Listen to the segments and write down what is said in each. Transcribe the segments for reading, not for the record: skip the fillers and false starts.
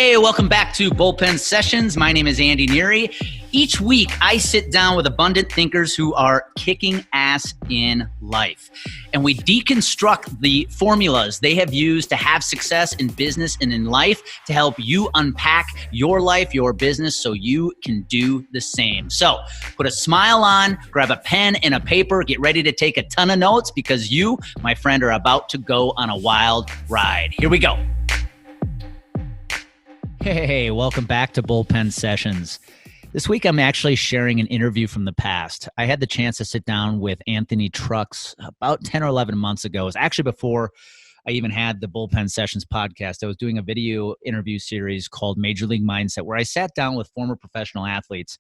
Hey, welcome back to Bullpen Sessions. My name is Andy Neary. Each week, I sit down with abundant thinkers who are kicking ass in life. And we deconstruct the formulas they have used to have success in business and in life to help you unpack your life, your business, so you can do the same. So put a smile on, grab a pen and a paper, get ready to take a ton of notes because you, my friend, are about to go on a wild ride. Here we go. Hey, welcome back to Bullpen Sessions. This week, I'm actually sharing an interview from the past. I had the chance to sit down with Anthony Trucks about 10 or 11 months ago. It was actually before I even had the Bullpen Sessions podcast. I was doing a video interview series called Major League Mindset, where I sat down with former professional athletes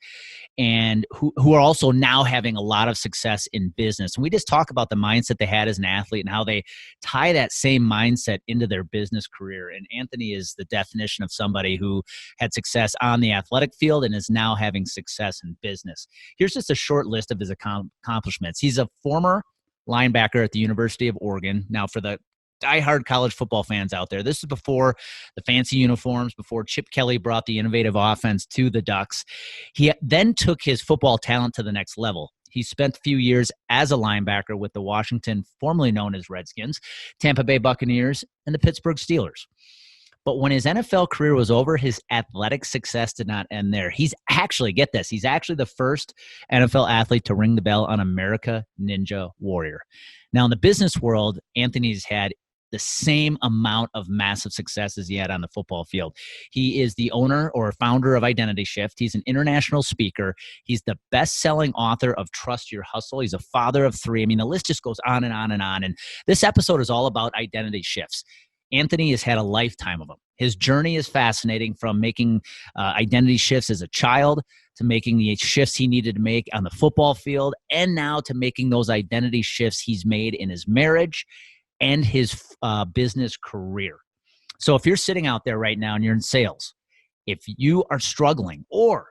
and who are also now having a lot of success in business. And we just talk about the mindset they had as an athlete and how they tie that same mindset into their business career. And Anthony is the definition of somebody who had success on the athletic field and is now having success in business. Here's just a short list of his accomplishments. He's a former linebacker at the University of Oregon. Now, for the diehard college football fans out there, this is before the fancy uniforms, before Chip Kelly brought the innovative offense to the Ducks. He then took his football talent to the next level. He spent a few years as a linebacker with the Washington, formerly known as Redskins, Tampa Bay Buccaneers, and the Pittsburgh Steelers. But when his NFL career was over, his athletic success did not end there. He's actually, get this, he's actually the first NFL athlete to ring the bell on America Ninja Warrior. Now, in the business world, Anthony's had the same amount of massive success as he had on the football field. He is the owner or founder of Identity Shift. He's an international speaker. He's the best-selling author of Trust Your Hustle. He's a father of 3. I mean, the list just goes on and on and on. And this episode is all about identity shifts. Anthony has had a lifetime of them. His journey is fascinating, from making identity shifts as a child to making the shifts he needed to make on the football field, and now to making those identity shifts he's made in his marriage and his business career. So if you're sitting out there right now and you're in sales, if you are struggling or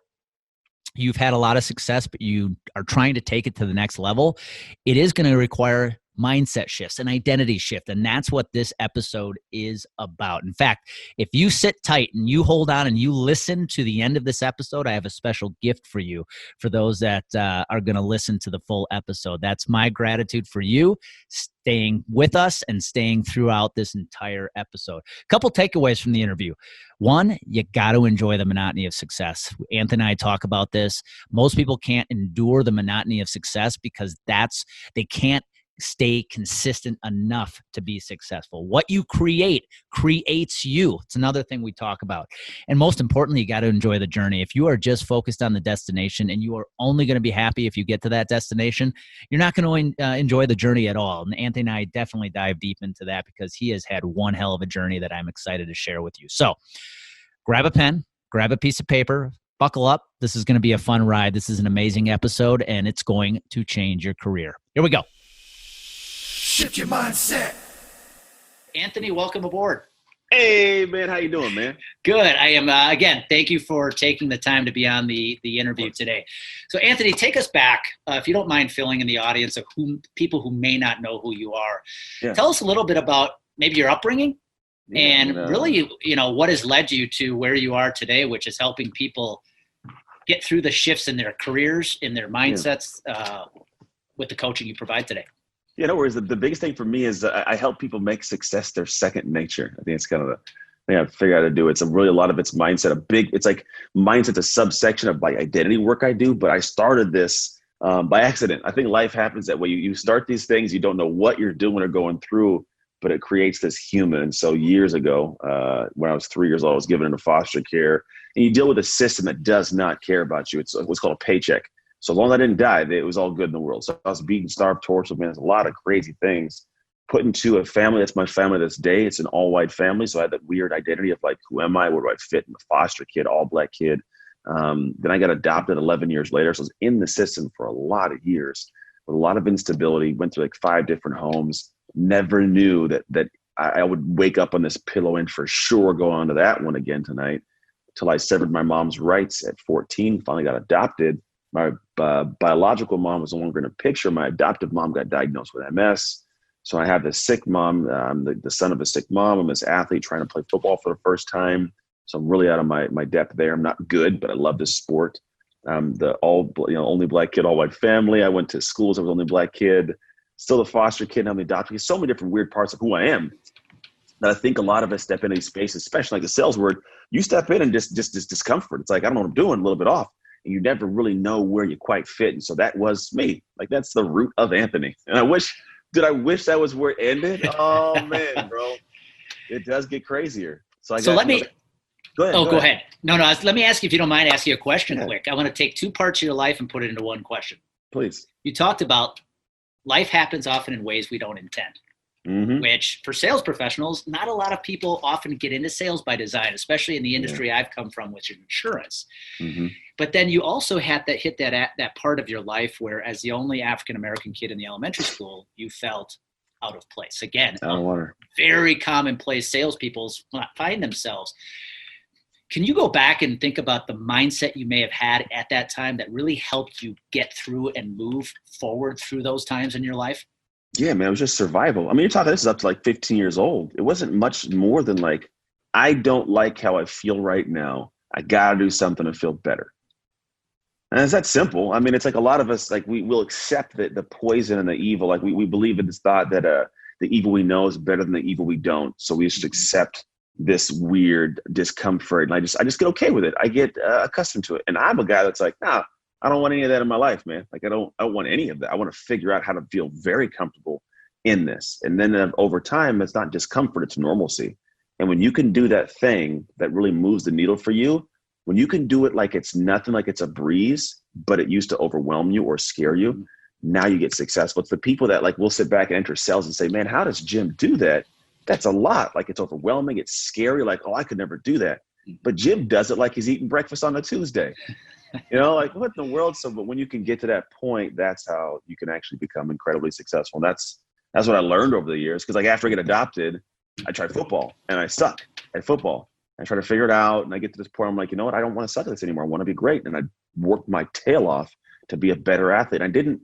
you've had a lot of success, but you are trying to take it to the next level, it is going to require mindset shifts, an identity shift. And that's what this episode is about. In fact, if you sit tight and you hold on and you listen to the end of this episode, I have a special gift for you, for those that are going to listen to the full episode. That's my gratitude for you staying with us and staying throughout this entire episode. A couple takeaways from the interview. One, you got to enjoy the monotony of success. Anthony and I talk about this. Most people can't endure the monotony of success because they can't stay consistent enough to be successful. What you create creates you. It's another thing we talk about. And most importantly, you got to enjoy the journey. If you are just focused on the destination and you are only going to be happy if you get to that destination, you're not going to enjoy the journey at all. And Anthony and I definitely dive deep into that because he has had one hell of a journey that I'm excited to share with you. So grab a pen, grab a piece of paper, buckle up. This is going to be a fun ride. This is an amazing episode, and it's going to change your career. Here we go. Shift your mindset. Anthony, welcome aboard. Hey, man. How you doing, man? Good. I am, again, thank you for taking the time to be on the interview today. So, Anthony, take us back, if you don't mind filling in the audience of people who may not know who you are. Yeah. Tell us a little bit about maybe your upbringing and really, what has led you to where you are today, which is helping people get through the shifts in their careers, in their mindsets, with the coaching you provide today. Yeah, no worries. The biggest thing for me is I help people make success their second nature. I think it's kind of the thing I've figured out how to do. It's a lot of it's mindset. It's like mindset's a subsection of like identity work I do, but I started this by accident. I think life happens that way. You start these things, you don't know what you're doing or going through, but it creates this human. And so years ago, when I was 3 years old, I was given into foster care, and you deal with a system that does not care about you. It's what's called a paycheck. So long as I didn't die, it was all good in the world. So I was beaten, starved, tortured, man. There's a lot of crazy things put into a family. That's my family this day. It's an all-white family. So I had that weird identity of like, who am I? Where do I fit? I'm a foster kid, all black kid. Then I got adopted 11 years later. So I was in the system for a lot of years with a lot of instability, went through like 5 different homes, never knew that I would wake up on this pillow and for sure go on to that one again tonight, till I severed my mom's rights at 14, finally got adopted. My biological mom was no longer in a picture. My adoptive mom got diagnosed with MS. So I have this sick mom. I'm the son of a sick mom. I'm this athlete trying to play football for the first time. So I'm really out of my depth there. I'm not good, but I love this sport. The only black kid, all white family. I went to schools. I was the only black kid, still a foster kid. I'm the adopted kid. So many different weird parts of who I am that I think a lot of us step into these spaces, especially like the sales word. You step in and just discomfort. It's like, I don't know what I'm doing, a little bit off. And you never really know where you quite fit. And so that was me. Like, that's the root of Anthony. And I wish that was where it ended? Oh man, bro. It does get crazier. So let me go ahead. No, let me ask you, if you don't mind, ask you a question quick. I want to take two parts of your life and put it into one question. Please. You talked about life happens often in ways we don't intend. Which for sales professionals, not a lot of people often get into sales by design, especially in the industry I've come from, which is insurance. But then you also had to hit that part of your life where, as the only African-American kid in the elementary school, you felt out of place. Again, very commonplace salespeople find themselves. Can you go back and think about the mindset you may have had at that time that really helped you get through and move forward through those times in your life? Yeah, man, it was just survival. I mean, you're talking, this is up to like 15 years old. It wasn't much more than like, I don't like how I feel right now. I got to do something to feel better. And it's that simple. I mean, it's like a lot of us, like we will accept the poison and the evil. Like we believe in this thought that the evil we know is better than the evil we don't. So we just accept this weird discomfort. And I just get okay with it. I get accustomed to it. And I'm a guy that's like, nah, I don't want any of that in my life, man. Like I don't want any of that. I want to figure out how to feel very comfortable in this. And then over time, it's not discomfort, it's normalcy. And when you can do that thing that really moves the needle for you, when you can do it like it's nothing, like it's a breeze, but it used to overwhelm you or scare you, now you get successful. It's the people that like will sit back and enter sales and say, man, how does Jim do that? That's a lot. Like it's overwhelming. It's scary. Like, oh, I could never do that. But Jim does it like he's eating breakfast on a Tuesday. You know, like what in the world? So, but when you can get to that point, that's how you can actually become incredibly successful. And that's what I learned over the years. Cause like after I get adopted, I tried football and I suck at football. I try to figure it out. And I get to this point, I'm like, you know what? I don't want to suck at this anymore. I want to be great. And I worked my tail off to be a better athlete. I didn't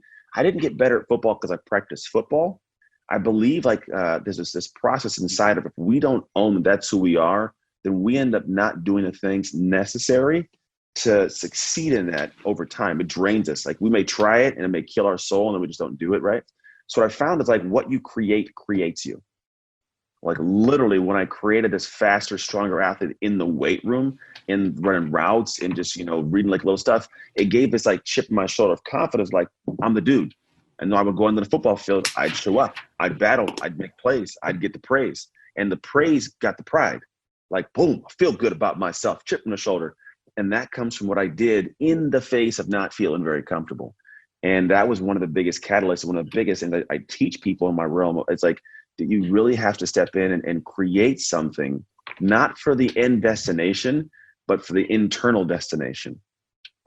get better at football because I practiced football. I believe like there's this process inside of it. If we don't own that's who we are, then we end up not doing the things necessary to succeed in that over time. It drains us. Like we may try it and it may kill our soul and then we just don't do it right. So what I found is like what you create creates you. Like literally when I created this faster, stronger athlete in the weight room and running routes and just, reading like little stuff, it gave this like chip in my shoulder of confidence. Like I'm the dude. And I would go into the football field. I'd show up. I'd battle. I'd make plays. I'd get the praise. And the praise got the pride. Like, boom, I feel good about myself. Chip in the shoulder. And that comes from what I did in the face of not feeling very comfortable. And that was one of the biggest catalysts, one of the biggest things I teach people in my realm. It's like, you really have to step in and create something, not for the end destination, but for the internal destination.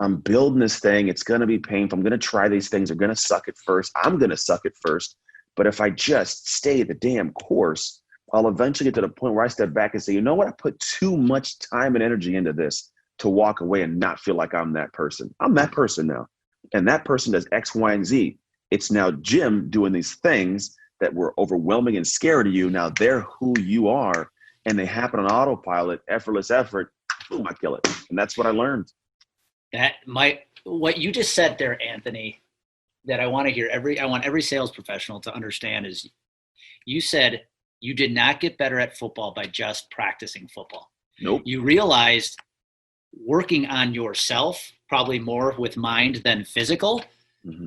I'm building this thing. It's going to be painful. I'm going to try these things. I'm going to suck at first. I'm going to suck at first. But if I just stay the damn course, I'll eventually get to the point where I step back and say, you know what? I put too much time and energy into this to walk away and not feel like I'm that person. I'm that person now. And that person does X, Y, and Z. It's now Jim doing these things that were overwhelming and scary to you. Now they're who you are. And they happen on autopilot, effortless effort. Boom, I kill it. And that's what I learned. What you just said there, Anthony, that I want to hear I want every sales professional to understand is you said you did not get better at football by just practicing football. Nope. You realized working on yourself, probably more with mind than physical,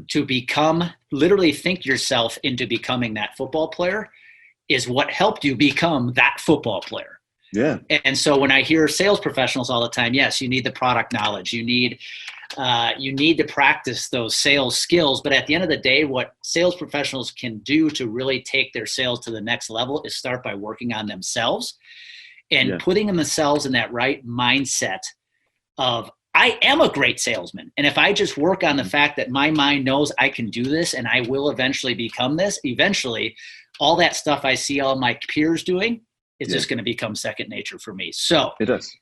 to literally think yourself into becoming that football player is what helped you become that football player. Yeah. And so when I hear sales professionals all the time, yes, you need the product knowledge. You need to practice those sales skills. But at the end of the day, what sales professionals can do to really take their sales to the next level is start by working on themselves and putting themselves in that right mindset of, I am a great salesman. And if I just work on the fact that my mind knows I can do this and I will eventually become this, eventually all that stuff I see all my peers doing, it's just going to become second nature for me. So it does.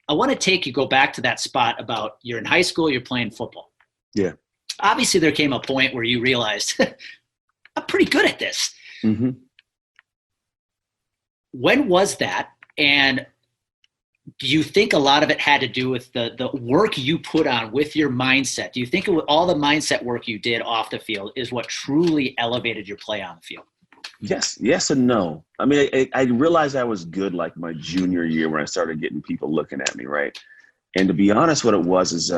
I want to go back to that spot about you're in high school, you're playing football. Yeah. Obviously there came a point where you realized I'm pretty good at this. Mm-hmm. When was that? And do you think a lot of it had to do with the work you put on with your mindset? Do you think all the mindset work you did off the field is what truly elevated your play on the field? Yes and no. I mean, I realized I was good like my junior year when I started getting people looking at me, right? And to be honest, what it was is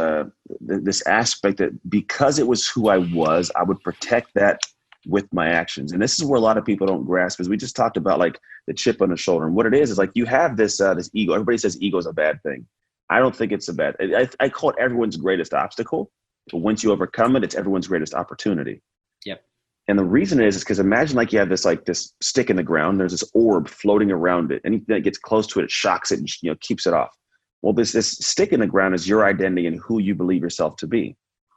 this aspect that because it was who I was, I would protect that with my actions. And this is where a lot of people don't grasp, is we just talked about like the chip on the shoulder. And what it is like you have this ego. Everybody says ego is a bad thing. I don't think it's a bad. I call it everyone's greatest obstacle. But once you overcome it, it's everyone's greatest opportunity. Yep. And the reason is because imagine like you have this stick in the ground. There's this orb floating around it. Anything that gets close to it, it shocks it and keeps it off. Well, this stick in the ground is your identity and who you believe yourself to be.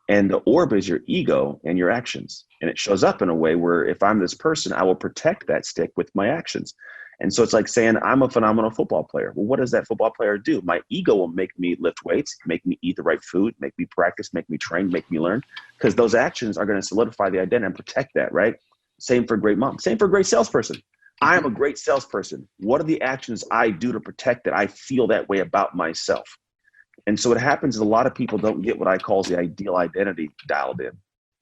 And the orb is your ego and your actions. And it shows up in a way where if I'm this person, I will protect that stick with my actions. And so it's like saying I'm a phenomenal football player. Well, what does that football player do? My ego will make me lift weights, make me eat the right food, make me practice, make me train, make me learn. Because those actions are going to solidify the identity and protect that, right? Same for a great mom. Same for a great salesperson. I am a great salesperson. What are the actions I do to protect that I feel that way about myself? And so what happens is a lot of people don't get what I call the ideal identity dialed in.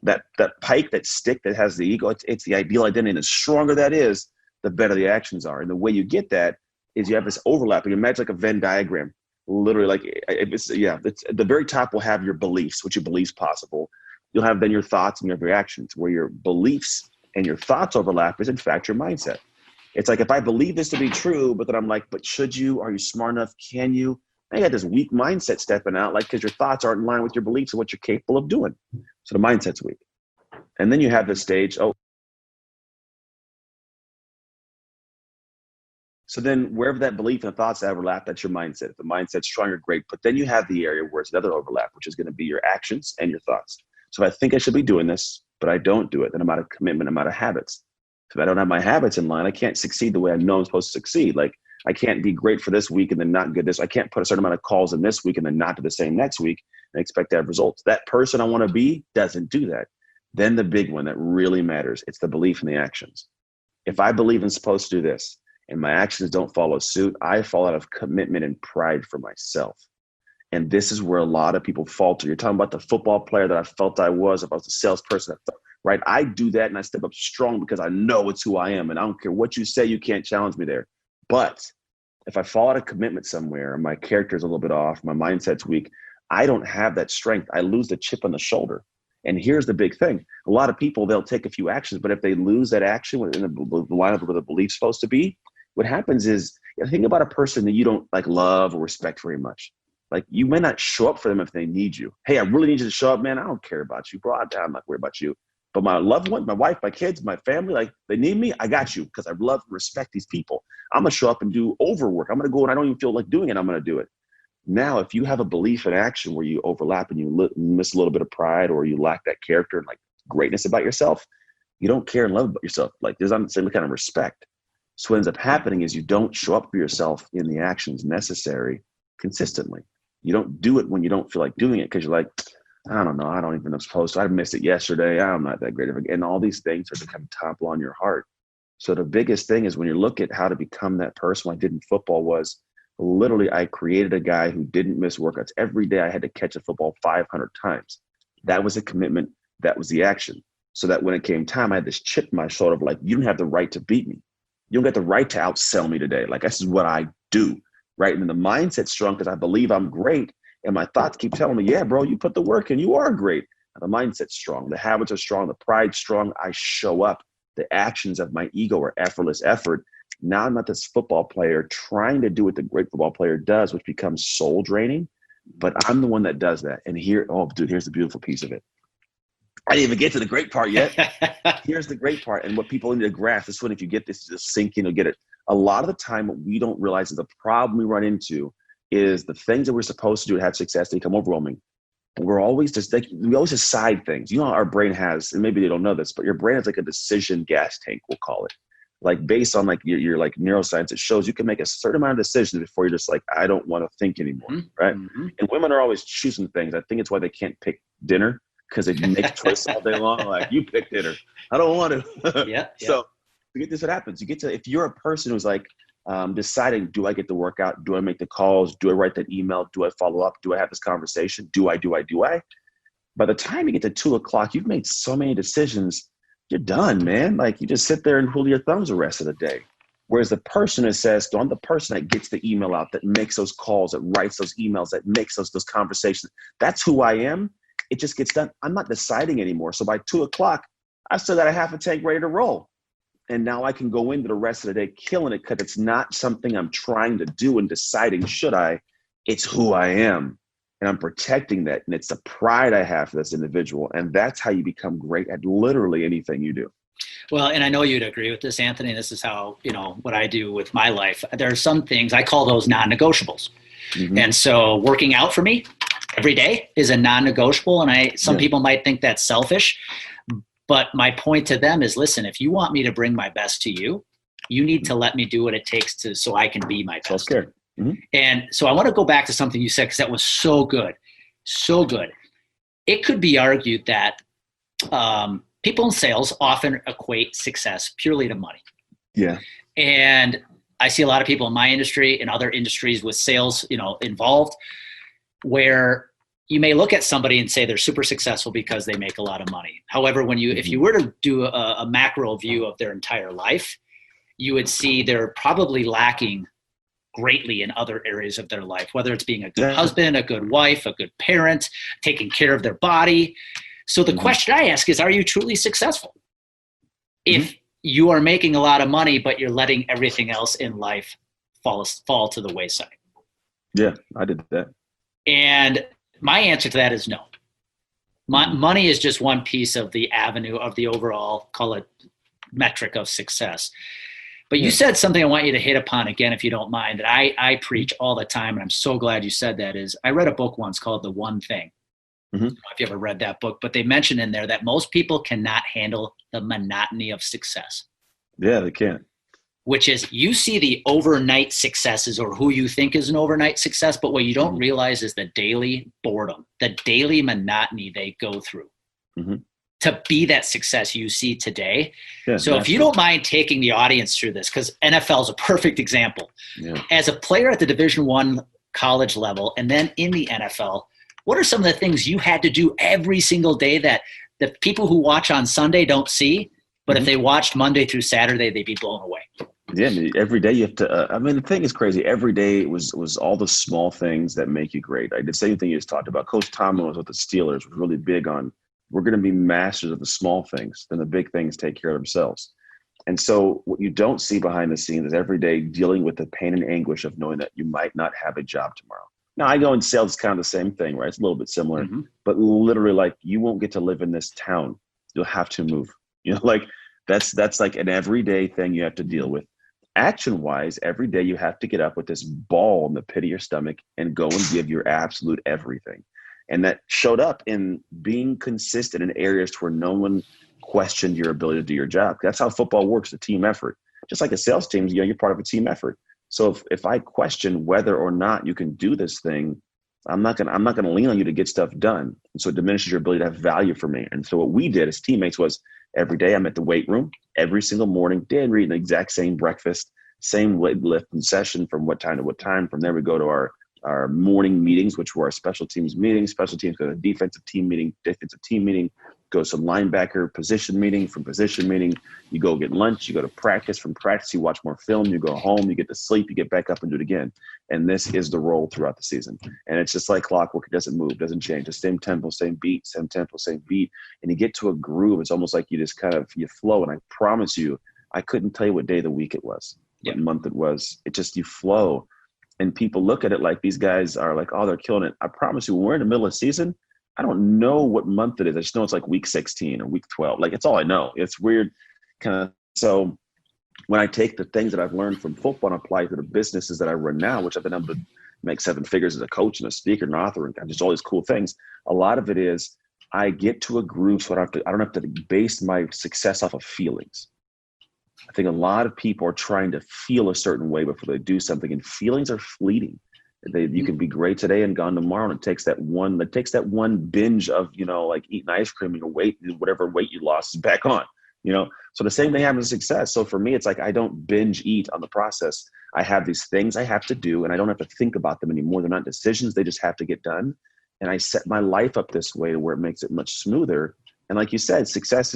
That pike, that stick that has the ego, it's the ideal identity. And the stronger that is, the better the actions are. And the way you get that is you have this overlapping. Imagine like a Venn diagram. Literally, like it's at the very top will have your beliefs, what you believe is possible. You'll have then your thoughts and your reactions. Where your beliefs and your thoughts overlap is in fact your mindset. It's like if I believe this to be true, but then I'm like, but should you? Are you smart enough? Can you? I got this weak mindset stepping out, like because your thoughts aren't in line with your beliefs and what you're capable of doing. So the mindset's weak. And then you have this stage, so then wherever that belief and the thoughts overlap, that's your mindset. If the mindset's stronger, great. But then you have the area where it's another overlap, which is going to be your actions and your thoughts. So if I think I should be doing this, but I don't do it, then I'm out of commitment, I'm out of habits. If I don't have my habits in line, I can't succeed the way I know I'm supposed to succeed. Like I can't be great for this week and then not good this. I can't put a certain amount of calls in this week and then not do the same next week and expect to have results. That person I want to be doesn't do that. Then the big one that really matters, it's the belief in the actions. If I believe I'm supposed to do this and my actions don't follow suit, I fall out of commitment and pride for myself. And this is where a lot of people falter. You're talking about the football player that I felt I was, if I was a salesperson, right? I do that and I step up strong because I know it's who I am. And I don't care what you say, you can't challenge me there. But if I fall out of commitment somewhere, my character's a little bit off, my mindset's weak, I don't have that strength. I lose the chip on the shoulder. And here's the big thing. A lot of people, they'll take a few actions, but if they lose that action in the line of where the belief's supposed to be, what happens is, think about a person that you don't like love or respect very much. Like you may not show up for them if they need you. Hey, I really need you to show up, man. I don't care about you, bro. I'm not worried about you. But my loved one, my wife, my kids, my family, like they need me, I got you because I love and respect these people. I'm going to show up and do overwork. I'm going to go and I don't even feel like doing it. I'm going to do it. Now, if you have a belief in action where you overlap and you miss a little bit of pride or you lack that character and like greatness about yourself, you don't care and love about yourself. Like there's not the same kind of respect. So what ends up happening is you don't show up for yourself in the actions necessary consistently. You don't do it when you don't feel like doing it because you're like, I don't know. I don't even know if I'm supposed to. I missed it yesterday. I'm not that great of a, and all these things are to kind of topple on your heart. So the biggest thing is when you look at how to become that person, what I did in football was literally I created a guy who didn't miss workouts. Every day I had to catch a football 500 times. That was a commitment. That was the action. So that when it came time, I had this chip in my shoulder of like, you don't have the right to beat me. You don't get the right to outsell me today. Like this is what I do, right? And the mindset's strong because I believe I'm great. And my thoughts keep telling me, yeah, bro, you put the work in, you are great. And the mindset's strong. The habits are strong. The pride's strong. I show up. The actions of my ego are effortless effort. Now I'm not this football player trying to do what the great football player does, which becomes soul draining. But I'm the one that does that. And here, oh, dude, here's the beautiful piece of it. I didn't even get to the great part yet. Here's the great part. And what people need to grasp, this one, if you get this, just sink in, you'll get it. A lot of the time, what we don't realize is the problem we run into is the things that we're supposed to do to have success, they become overwhelming. We're always just like, we always decide things. You know, our brain has, and maybe they don't know this, but your brain has like a decision gas tank, we'll call it. Like based on like your like neuroscience, it shows you can make a certain amount of decisions before you're just like, I don't want to think anymore, right? Mm-hmm. And women are always choosing things. I think it's why they can't pick dinner because they make choice all day long. Like you pick dinner, I don't want to. Yeah. So you get this, what happens. You get to, if you're a person who's like, deciding, do I get the workout? Do I make the calls? Do I write that email? Do I follow up? Do I have this conversation? Do I? By the time you get to 2 o'clock, you've made so many decisions. You're done, man. Like, you just sit there and hold your thumbs the rest of the day. Whereas the person that says, I'm the person that gets the email out, that makes those calls, that writes those emails, that makes those conversations. That's who I am. It just gets done. I'm not deciding anymore. So by 2 o'clock, I've still got a half a tank ready to roll. And now I can go into the rest of the day killing it, because it's not something I'm trying to do and deciding, should I? It's who I am. And I'm protecting that. And it's the pride I have for this individual. And that's how you become great at literally anything you do. Well, and I know you'd agree with this, Anthony. This is how, what I do with my life. There are some things, I call those non-negotiables. Mm-hmm. And so working out for me every day is a non-negotiable. And some people might think that's selfish. But my point to them is, listen, if you want me to bring my best to you, you need to let me do what it takes so I can be my best. Mm-hmm. And so I want to go back to something you said, because that was so good. So good. It could be argued that people in sales often equate success purely to money. Yeah. And I see a lot of people in my industry and other industries with sales, involved, where you may look at somebody and say they're super successful because they make a lot of money. However, if you were to do a macro view of their entire life, you would see they're probably lacking greatly in other areas of their life, whether it's being a good husband, a good wife, a good parent, taking care of their body. So the question I ask is, are you truly successful? If you are making a lot of money, but you're letting everything else in life fall to the wayside. Yeah, I did that. And my answer to that is no. Money is just one piece of the avenue of the overall, call it, metric of success. But you said something I want you to hit upon again, if you don't mind, that I preach all the time, and I'm so glad you said that, is I read a book once called The One Thing. I don't know if you ever read that book, but they mentioned in there that most people cannot handle the monotony of success. Yeah, they can't. Which is, you see the overnight successes, or who you think is an overnight success, but what you don't realize is the daily boredom, the daily monotony they go through to be that success you see today. Yeah, so if you don't mind taking the audience through this, because NFL is a perfect example. Yeah. As a player at the Division I college level, and then in the NFL, what are some of the things you had to do every single day that the people who watch on Sunday don't see, but if they watched Monday through Saturday, they'd be blown away? Yeah, I mean, every day you have to. The thing is crazy. Every day was all the small things that make you great. I did the same thing you just talked about. Coach Tomlin was with the Steelers, was really big on, we're going to be masters of the small things, then the big things take care of themselves. And so what you don't see behind the scenes is every day dealing with the pain and anguish of knowing that you might not have a job tomorrow. Now, I go in sales, it's kind of the same thing, right? It's a little bit similar, but literally, like, you won't get to live in this town. You'll have to move. That's like an everyday thing you have to deal with. Action-wise, every day you have to get up with this ball in the pit of your stomach and go and give your absolute everything. And that showed up in being consistent in areas where no one questioned your ability to do your job. That's how football works, a team effort. Just like a sales team, you're part of a team effort. So if I question whether or not you can do this thing, I'm not gonna lean on you to get stuff done. And so it diminishes your ability to have value for me. And so what we did as teammates was, every day I'm at the weight room, every single morning, Dan eating the exact same breakfast, same lift and session from what time to what time. From there we go to our morning meetings, which were our special teams meetings. Special teams go to defensive team meeting, go to some linebacker position meeting. From position meeting, you go get lunch, you go to practice. From practice, you watch more film, you go home, you get to sleep, you get back up and do it again. And this is the role throughout the season. And it's just like clockwork. It doesn't move, doesn't change. The same tempo, same beat, same tempo, same beat. And you get to a groove. It's almost like you just you flow. And I promise you, I couldn't tell you what day of the week it was, what month it was. It just, you flow. And people look at it like these guys are like, oh, they're killing it. I promise you, when we're in the middle of the season, I don't know what month it is. I just know it's like week 16 or week 12. Like, it's all I know. It's weird. So when I take the things that I've learned from football and apply it to the businesses that I run now, which I've been able to make 7 figures as a coach and a speaker and author and just all these cool things, a lot of it is I get to a groove so I don't have to base my success off of feelings. I think a lot of people are trying to feel a certain way before they do something, and feelings are fleeting. You can be great today and gone tomorrow, and it takes that one binge of, like eating ice cream, and your weight, whatever weight you lost, is back on. So the same thing happens with success. So for me, it's like I don't binge eat on the process. I have these things I have to do, and I don't have to think about them anymore. They're not decisions. They just have to get done. And I set my life up this way to where it makes it much smoother. And like you said, success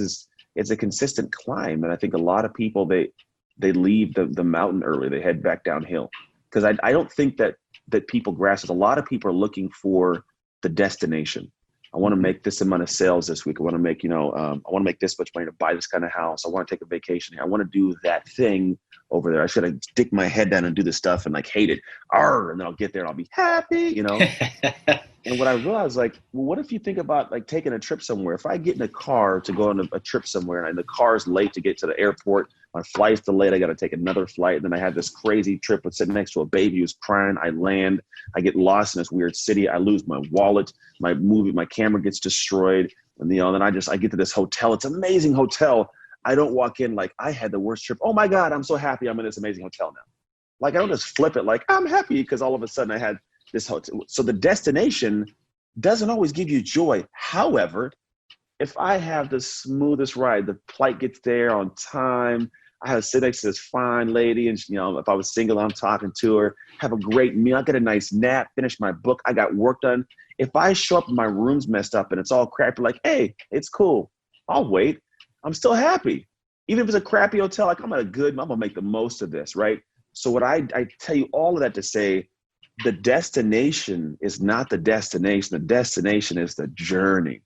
it's a consistent climb. And I think a lot of people, they leave the mountain early. They head back downhill. Because I don't think that people grasp it. A lot of people are looking for the destination. I want to make this amount of sales this week. I want to make, I want to make this much money to buy this kind of house. I want to take a vacation here. I want to do that thing over there. I should stick my head down and do this stuff and like hate it. And then I'll get there and I'll be happy, And what I realized, like, well, what if you think about like taking a trip somewhere? If I get in a car to go on a trip somewhere and the car's late to get to the airport, my flight's delayed, I got to take another flight. And then I had this crazy trip with sitting next to a baby who's crying. I land, I get lost in this weird city. I lose my wallet, my camera gets destroyed. And, then I get to this hotel. It's an amazing hotel. I don't walk in like I had the worst trip. Oh my God, I'm so happy I'm in this amazing hotel now. Like I don't just flip it like I'm happy because all of a sudden I had this hotel. So the destination doesn't always give you joy. However, if I have the smoothest ride, the flight gets there on time, I have to sit next to this fine lady, and if I was single, I'm talking to her, have a great meal, I get a nice nap, finish my book, I got work done. If I show up and my room's messed up and it's all crappy, like, hey, it's cool, I'll wait. I'm still happy. Even if it's a crappy hotel, like I'm gonna make the most of this, right? So what I tell you all of that to say, the destination is not the destination. The destination is the journey.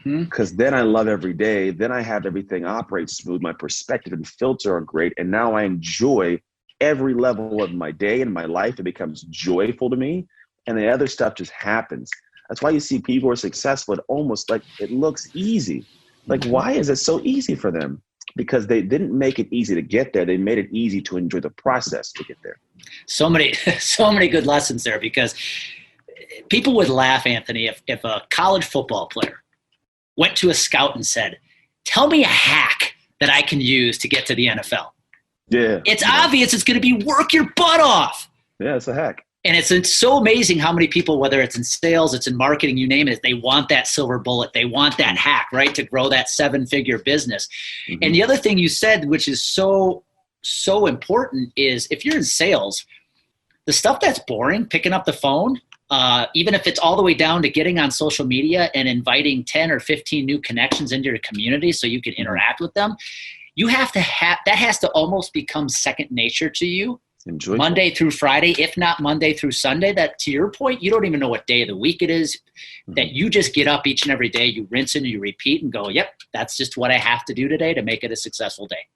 Because then I love every day. Then I have everything operate smooth. My perspective and filter are great. And now I enjoy every level of my day and my life. It becomes joyful to me. And the other stuff just happens. That's why you see people who are successful. It almost like it looks easy. Like, why is it so easy for them? Because they didn't make it easy to get there. They made it easy to enjoy the process to get there. So many good lessons there, because people would laugh, Anthony, if a college football player went to a scout and said, tell me a hack that I can use to get to the NFL. Yeah. It's obvious it's going to be work your butt off. Yeah, it's a hack. And it's so amazing how many people, whether it's in sales, it's in marketing, you name it, they want that silver bullet. They want that hack, right, to grow that 7-figure business. And the other thing you said, which is so important, is if you're in sales, the stuff that's boring, picking up the phone, even if it's all the way down to getting on social media and inviting 10 or 15 new connections into your community so you can interact with them, you have to that has to almost become second nature to you. Enjoy Monday through Friday, if not Monday through Sunday. That, to your point, you don't even know what day of the week it is, that you just get up each and every day, you rinse and you repeat and go, yep, that's just what I have to do today to make it a successful day.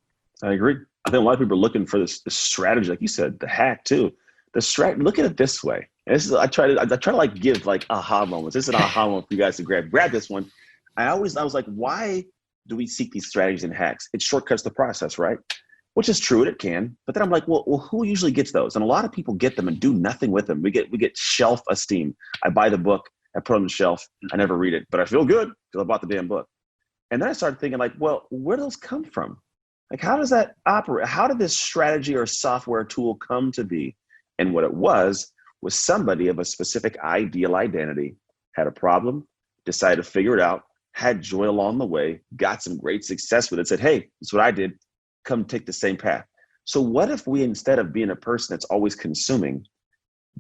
I agree. I think a lot of people are looking for this strategy, like you said, the hack too. Look at it this way. And this is, I try to like give like aha moments. This is an aha moment for you guys to grab this one. I was like, why do we seek these strategies and hacks? It shortcuts the process, right? Which is true, it can. But then I'm like, well, who usually gets those? And a lot of people get them and do nothing with them. We get shelf esteem. I buy the book, I put it on the shelf, I never read it, but I feel good because I bought the damn book. And then I started thinking like, well, where do those come from? Like, how does that operate? How did this strategy or software tool come to be? And what it was somebody of a specific ideal identity, had a problem, decided to figure it out, had joy along the way, got some great success with it, said, hey, that's what I did. Come take the same path. So what if we, instead of being a person that's always consuming,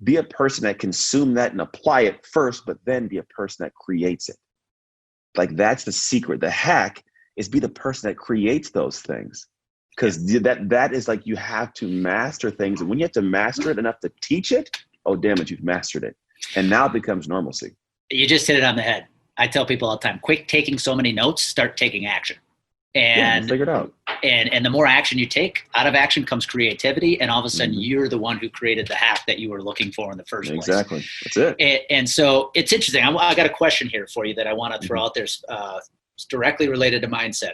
be a person that consume that and apply it first, but then be a person that creates it? Like, that's the secret. The hack is be the person that creates those things. Because that is like, you have to master things. And when you have to master it enough to teach it, oh, damn it, you've mastered it. And now it becomes normalcy. You just hit it on the head. I tell people all the time, quit taking so many notes, start taking action. And figure it out. And the more action you take, out of action comes creativity. And all of a sudden you're the one who created the hack that you were looking for in the first place. Exactly. That's it. And so it's interesting. I got a question here for you that I want to throw out there. It's directly related to mindset.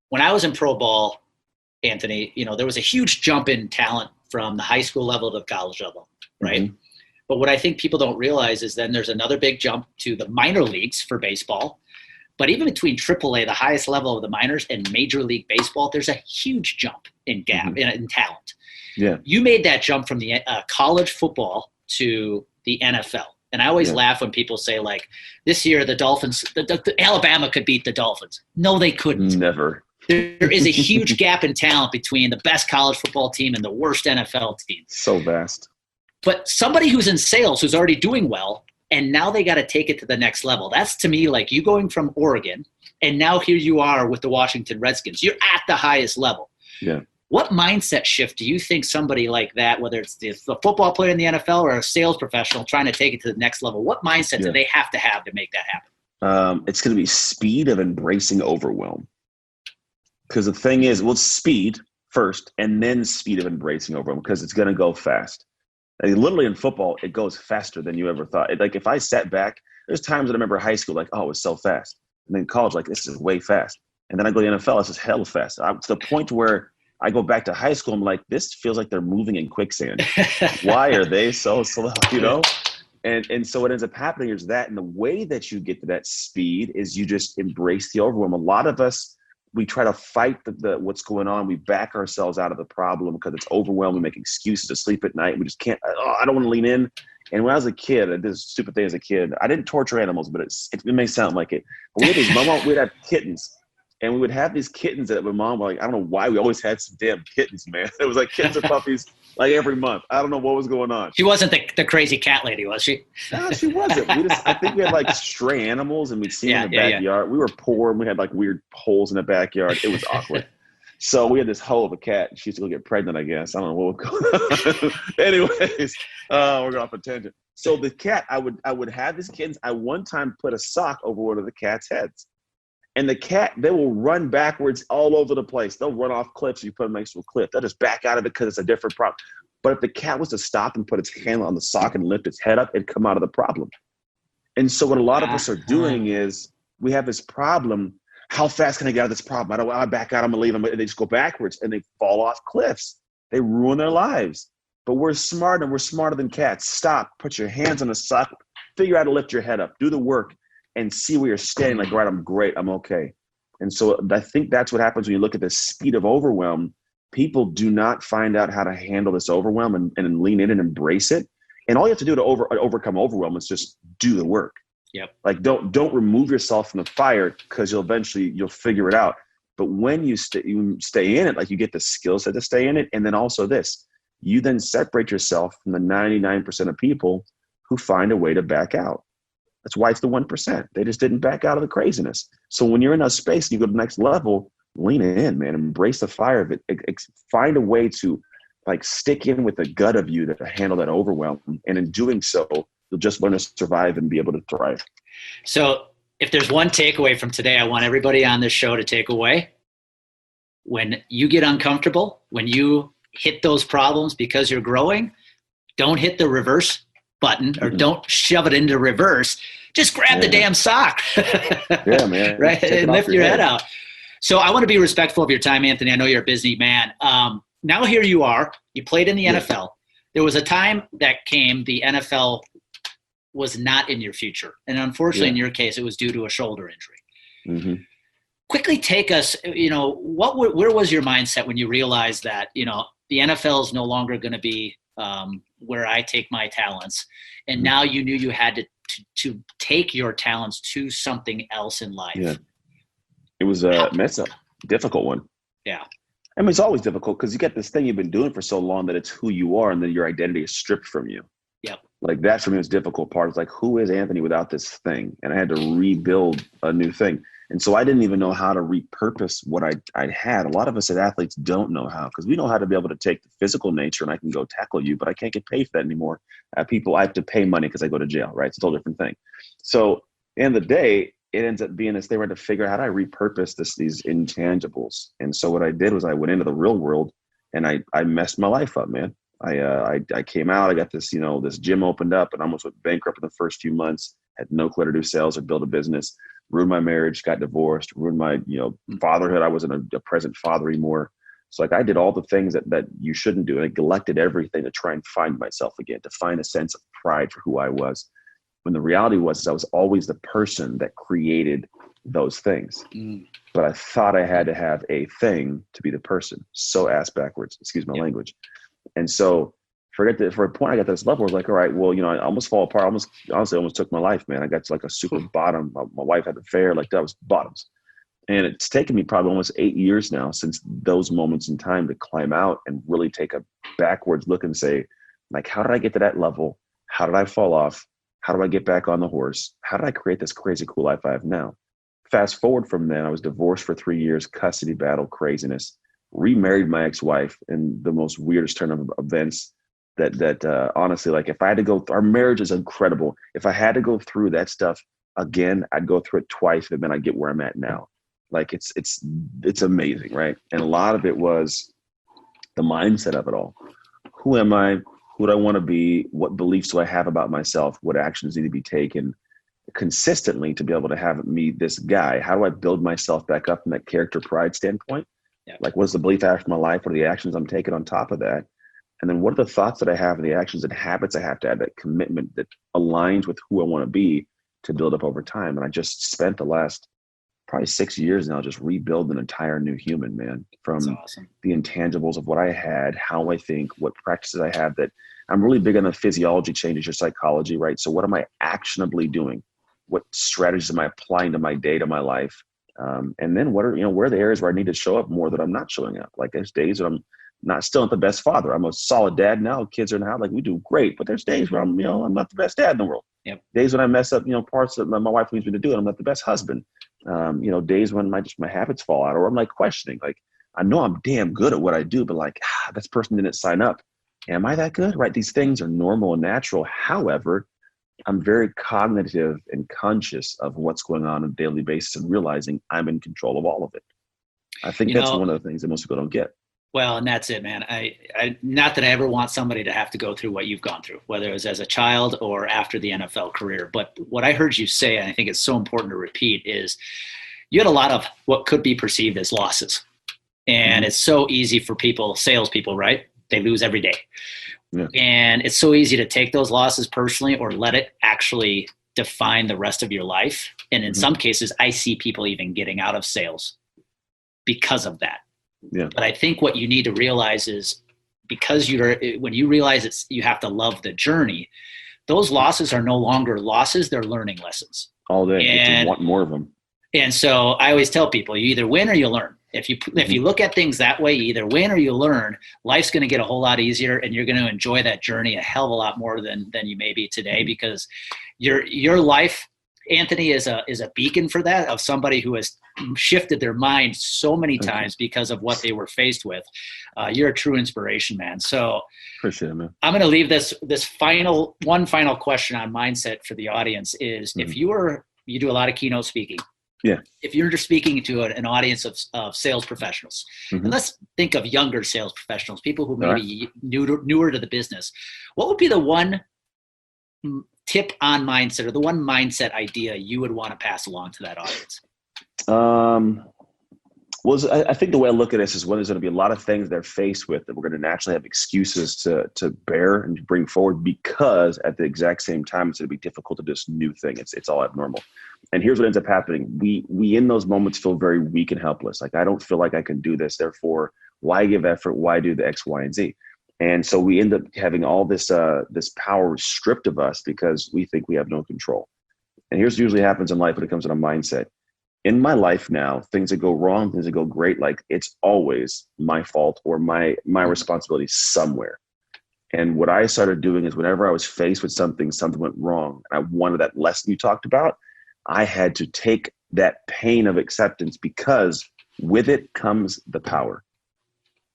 When I was in pro ball, Anthony, there was a huge jump in talent from the high school level to the college level, right? Mm-hmm. But what I think people don't realize is then there's another big jump to the minor leagues for baseball. But even between AAA, the highest level of the minors, and Major League Baseball, there's a huge jump in gap in talent. Yeah, you made that jump from the college football to the NFL. And I always laugh when people say, like, this year the Dolphins, the Alabama could beat the Dolphins. No, they couldn't. Never. There is a huge gap in talent between the best college football team and the worst NFL team. So vast. But somebody who's in sales, who's already doing well, and now they got to take it to the next level. That's, to me, like you going from Oregon, and now here you are with the Washington Redskins. You're at the highest level. Yeah. What mindset shift do you think somebody like that, whether it's the football player in the NFL or a sales professional trying to take it to the next level, what mindset do they have to make that happen? It's going to be speed of embracing overwhelm. Because the thing is, well, speed first and then speed of embracing overwhelm, because it's going to go fast. Like, literally in football, it goes faster than you ever thought. Like if I sat back, there's times that I remember high school, like, oh, it was so fast. And then college, like, this is way fast. And then I go to the NFL, it's just hell fast. To the point where I go back to high school, I'm like, this feels like they're moving in quicksand. Why are they so slow, you know? And so what ends up happening is that, and the way that you get to that speed is you just embrace the overwhelm. A lot of us, we try to fight the what's going on. We back ourselves out of the problem because it's overwhelmed. We make excuses to sleep at night. We just can't, I don't want to lean in. And when I was a kid, I did this stupid thing as a kid. I didn't torture animals, but it may sound like it. But we'd have kittens. And we would have these kittens that my mom was like, I don't know why we always had some damn kittens, man. It was like kittens or puppies like every month. I don't know what was going on. She wasn't the crazy cat lady, was she? No, she wasn't. I think we had like stray animals and we'd see them in the backyard. Yeah. We were poor and we had like weird holes in the backyard. It was awkward. So we had this hoe of a cat. She used to go get pregnant, I guess. I don't know what was going on. Anyways, we're going off a tangent. So the cat, I would have these kittens. I one time put a sock over one of the cat's heads. And the cat, they will run backwards all over the place. They'll run off cliffs. You put them next to a cliff. They'll just back out of it because it's a different problem. But if the cat was to stop and put its hand on the sock and lift its head up, it'd come out of the problem. And so what a lot of us are doing is we have this problem. How fast can I get out of this problem? I don't want to back out. I'm going to leave them. And they just go backwards and they fall off cliffs. They ruin their lives. But we're smart and we're smarter than cats. Stop. Put your hands on the sock. Figure out how to lift your head up. Do the work. And see where you're standing, like, right, I'm great, I'm okay. And so I think that's what happens when you look at the speed of overwhelm. People do not find out how to handle this overwhelm and lean in and embrace it. And all you have to do to overcome overwhelm is just do the work. Yep. Like, don't remove yourself from the fire, because you'll figure it out. But when you stay in it, like, you get the skill set to stay in it. And then also you then separate yourself from the 99% of people who find a way to back out. That's why it's the 1%. They just didn't back out of the craziness. So when you're in a space and you go to the next level, lean in, man. Embrace the fire of it. Find a way to, like, stick in with the gut of you to handle that overwhelm. And in doing so, you'll just learn to survive and be able to thrive. So if there's one takeaway from today, I want everybody on this show to take away. When you get uncomfortable, when you hit those problems because you're growing, don't hit the reverse button or don't shove it into reverse. Just grab the damn sock. Yeah, man. Right? And lift your head out. So I want to be respectful of your time, Anthony. I know you're a busy man. Now here you are. You played in the NFL. There was a time that came, the NFL was not in your future. And unfortunately, in your case, it was due to a shoulder injury. Mm-hmm. Quickly take us, where was your mindset when you realized that, the NFL is no longer going to be where I take my talents, and now you knew you had to take your talents to something else in life? Yeah, it was it's a difficult one. Yeah, I mean, it's always difficult because you get this thing you've been doing for so long that it's who you are, and then your identity is stripped from you. Yep. Like, that for me was the difficult part. It's like, who is Anthony without this thing? And I had to rebuild a new thing. And so I didn't even know how to repurpose what I'd had. A lot of us as athletes don't know how, because we know how to be able to take the physical nature and I can go tackle you, but I can't get paid for that anymore. I have to pay money because I go to jail, right? It's a whole different thing. So at the end of the day, it ends up being this thing where I had to figure out how do I repurpose these intangibles. And so what I did was I went into the real world and I messed my life up, man. I came out, I got this, this gym opened up and I almost went bankrupt in the first few months, had no clue to do sales or build a business. Ruined my marriage, got divorced, ruined my, fatherhood. I wasn't a present father anymore. So I did all the things that you shouldn't do. And I neglected everything to try and find myself again, to find a sense of pride for who I was. When the reality was I was always the person that created those things. But I thought I had to have a thing to be the person. So ass backwards, excuse my language. And so forget that for a point, I got to this level where I was like, all right, well, I almost fall apart. Honestly, almost took my life, man. I got to like a super bottom. My wife had an affair. Like that was bottoms. And it's taken me probably almost 8 years now since those moments in time to climb out and really take a backwards look and say, like, how did I get to that level? How did I fall off? How do I get back on the horse? How did I create this crazy cool life I have now? Fast forward from then, I was divorced for 3 years, custody battle, craziness, remarried my ex-wife in the most weirdest turn of events that honestly, like if I had to go, our marriage is incredible. If I had to go through that stuff again, I'd go through it twice and then I'd get where I'm at now. Like it's amazing, right? And a lot of it was the mindset of it all. Who am I? Who do I want to be? What beliefs do I have about myself? What actions need to be taken consistently to be able to have me this guy? How do I build myself back up from that character pride standpoint? Yeah. Like what's the belief I have for my life? What are the actions I'm taking on top of that? And then what are the thoughts that I have and the actions and habits I have to have, that commitment that aligns with who I want to be to build up over time? And I just spent the last probably 6 years now just rebuild an entire new human, man, from awesome. The intangibles of what I had, how I think, what practices I have. That I'm really big on the physiology changes your psychology, right? So what am I actionably doing? What strategies am I applying to my day, to my life? And then what are, where are the areas where I need to show up more that I'm not showing up? Like there's days that I'm still not the best father. I'm a solid dad now. Kids are in the house, like we do great, but there's days where I'm not the best dad in the world. Yep. Days when I mess up, parts that my wife needs me to do, and I'm not the best husband. Days when my habits fall out, or I'm like questioning, like I know I'm damn good at what I do, but like this person didn't sign up. Am I that good? Right? These things are normal and natural. However, I'm very cognitive and conscious of what's going on a daily basis and realizing I'm in control of all of it. I think that's one of the things that most people don't get. Well, and that's it, man. I not that I ever want somebody to have to go through what you've gone through, whether it was as a child or after the NFL career. But what I heard you say, and I think it's so important to repeat, is you had a lot of what could be perceived as losses. And It's so easy for people, salespeople, right? They lose every day. Yeah. And it's so easy to take those losses personally or let it actually define the rest of your life. And in some cases, I see people even getting out of sales because of that. Yeah. But I think what you need to realize is because when you realize you have to love the journey, those losses are no longer losses, they're learning lessons. All day, you want more of them. And so I always tell people, you either win or you learn. If you look at things that way, you either win or you learn, life's going to get a whole lot easier and you're going to enjoy that journey a hell of a lot more than you may be today, because your life, Anthony, is a beacon for that, of somebody who has shifted their mind so many times because of what they were faced with. You're a true inspiration, man. So appreciate it, man. I'm going to leave this final question on mindset for the audience is if you do a lot of keynote speaking. Yeah. If you're just speaking to an audience of sales professionals, and let's think of younger sales professionals, people who may be newer to the business, what would be the one tip on mindset or the one mindset idea you would want to pass along to that audience? I think the way I look at this is when there's going to be a lot of things they're faced with that we're going to naturally have excuses to bear and to bring forward, because at the exact same time, it's going to be difficult to do this new thing. It's all abnormal. And here's what ends up happening. We in those moments feel very weak and helpless. Like, I don't feel like I can do this. Therefore, why give effort? Why do the X, Y, and Z? And so we end up having all this power stripped of us because we think we have no control. And here's what usually happens in life when it comes to a mindset. In my life now, things that go wrong, things that go great, like it's always my fault or my responsibility somewhere. And what I started doing is whenever I was faced with something went wrong, and I wanted that lesson you talked about, I had to take that pain of acceptance, because with it comes the power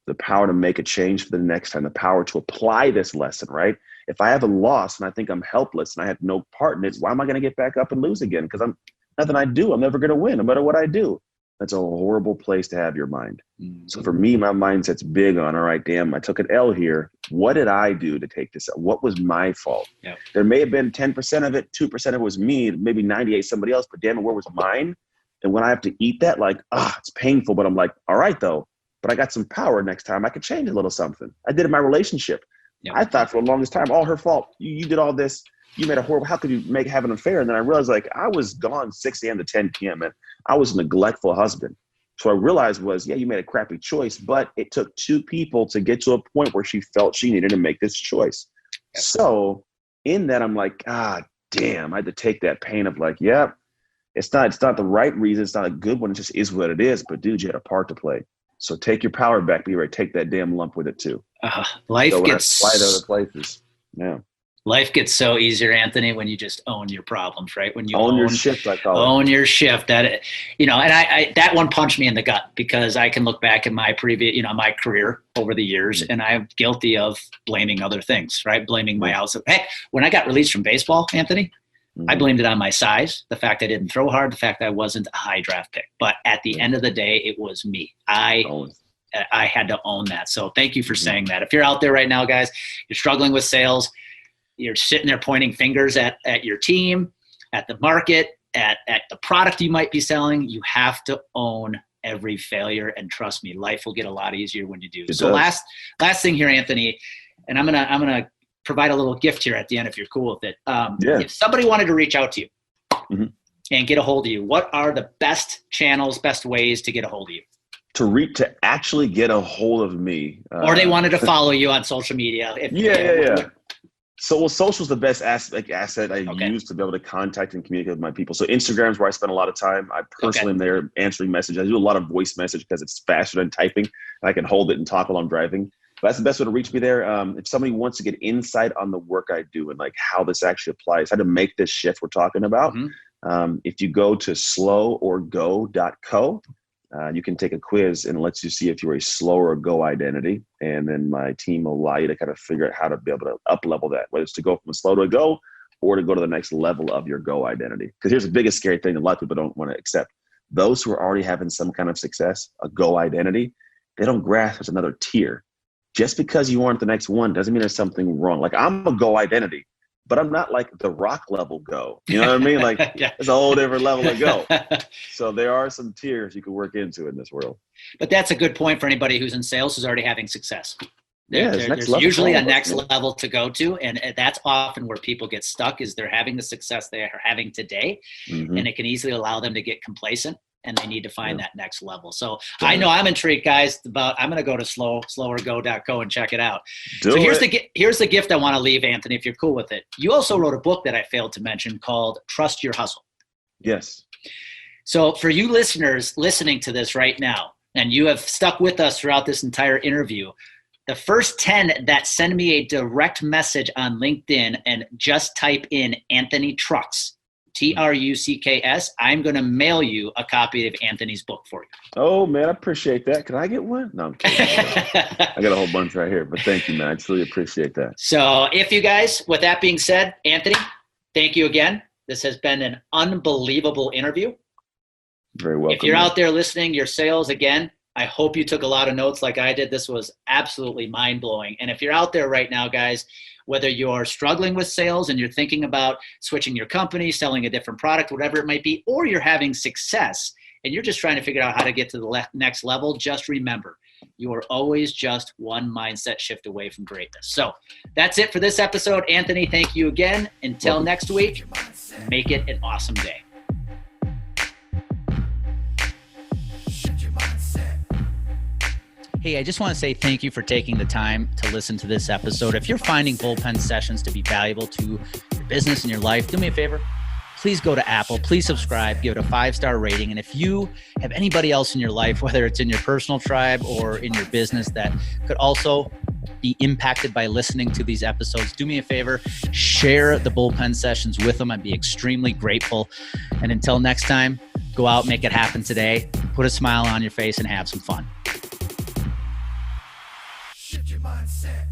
to make a change for the next time, the power to apply this lesson, right? If I have a loss and I think I'm helpless and I have no part in it, why am I going to get back up and lose again? Because nothing I do, I'm never going to win no matter what I do. That's a horrible place to have your mind. So for me, my mindset's big on, all right, damn, I took an L here. What did I do to take this? What was my fault? Yeah. There may have been 10% of it, 2% of it was me, maybe 98 somebody else, but damn it, where was mine? And when I have to eat that, like, it's painful, but I'm like, all right, though, but I got some power next time. I could change a little something. I did in my relationship. Yeah. I thought for the longest time, all her fault. You did all this. You made a horrible, how could you have an affair? And then I realized, like, I was gone 6 a.m. to 10 p.m. and I was a neglectful husband. So I realized was, yeah, you made a crappy choice, but it took two people to get to a point where she felt she needed to make this choice. Yep. So in that, I'm like, damn, I had to take that pain of like, yeah, it's not the right reason. It's not a good one. It just is what it is. But dude, you had a part to play. So take your power back. Be ready to take that damn lump with it too. Life so gets I fly to other places. Yeah. Life gets so easier, Anthony, when you just own your problems, right? When you own your shift, I call it. Own your shift. That, and I that one punched me in the gut because I can look back at my previous, my career over the years, and I'm guilty of blaming other things, right? Blaming my house. Heck, when I got released from baseball, Anthony, I blamed it on my size, the fact I didn't throw hard, the fact I wasn't a high draft pick. But at the end of the day, it was me. I had to own that. So thank you for saying that. If you're out there right now, guys, you're struggling with sales, you're sitting there pointing fingers at your team, at the market, at the product you might be selling, you have to own every failure. And trust me, life will get a lot easier when you do. So last thing here, Anthony, and I'm gonna provide a little gift here at the end if you're cool with it. If somebody wanted to reach out to you and get a hold of you, what are the best channels, best ways to get a hold of you? To actually get a hold of me. Or they wanted to follow you on social media. Yeah. So social's the best asset I use to be able to contact and communicate with my people. So Instagram is where I spend a lot of time. I personally am there answering messages. I do a lot of voice message because it's faster than typing, and I can hold it and talk while I'm driving. But that's the best way to reach me there. If somebody wants to get insight on the work I do and like how this actually applies, how to make this shift we're talking about, if you go to sloworgo.co, you can take a quiz and it lets you see if you're a slow or go identity. And then my team will allow you to kind of figure out how to be able to up level that, whether it's to go from a slow to a go or to go to the next level of your go identity. Because here's the biggest scary thing that a lot of people don't want to accept. Those who are already having some kind of success, a go identity, they don't grasp there's another tier. Just because you aren't the next one doesn't mean there's something wrong. Like I'm a go identity, but I'm not like the rock level go. You know what I mean? Like it's a whole different level of go. So there are some tiers you can work into in this world. But that's a good point for anybody who's in sales who's already having success. There's usually a next level to go to. And that's often where people get stuck is they're having the success they are having today. And it can easily allow them to get complacent. And they need to find that next level. So I know I'm intrigued, guys, I'm going to go to sloworgo.co and check it out. Here's the gift I want to leave, Anthony, if you're cool with it. You also wrote a book that I failed to mention called Trust Your Hustle. Yes. So for you listeners listening to this right now, and you have stuck with us throughout this entire interview, the first 10 that send me a direct message on LinkedIn and just type in Anthony Trucks, Trucks, I'm going to mail you a copy of Anthony's book for you. Oh, man, I appreciate that. Can I get one? No, I'm kidding. I got a whole bunch right here, but thank you, man. I just really appreciate that. So if you guys, with that being said, Anthony, thank you again. This has been an unbelievable interview. Very welcome. If you're out there listening, your sales, again, I hope you took a lot of notes like I did. This was absolutely mind-blowing. And if you're out there right now, guys, whether you're struggling with sales and you're thinking about switching your company, selling a different product, whatever it might be, or you're having success and you're just trying to figure out how to get to the next level, just remember, you are always just one mindset shift away from greatness. So that's it for this episode. Anthony, thank you again. Until next week, make it an awesome day. Hey, I just want to say thank you for taking the time to listen to this episode. If you're finding bullpen sessions to be valuable to your business and your life, do me a favor. Please go to Apple. Please subscribe. Give it a 5-star rating. And if you have anybody else in your life, whether it's in your personal tribe or in your business that could also be impacted by listening to these episodes, do me a favor. Share the bullpen sessions with them. I'd be extremely grateful. And until next time, go out, make it happen today. Put a smile on your face and have some fun. Shift your mindset.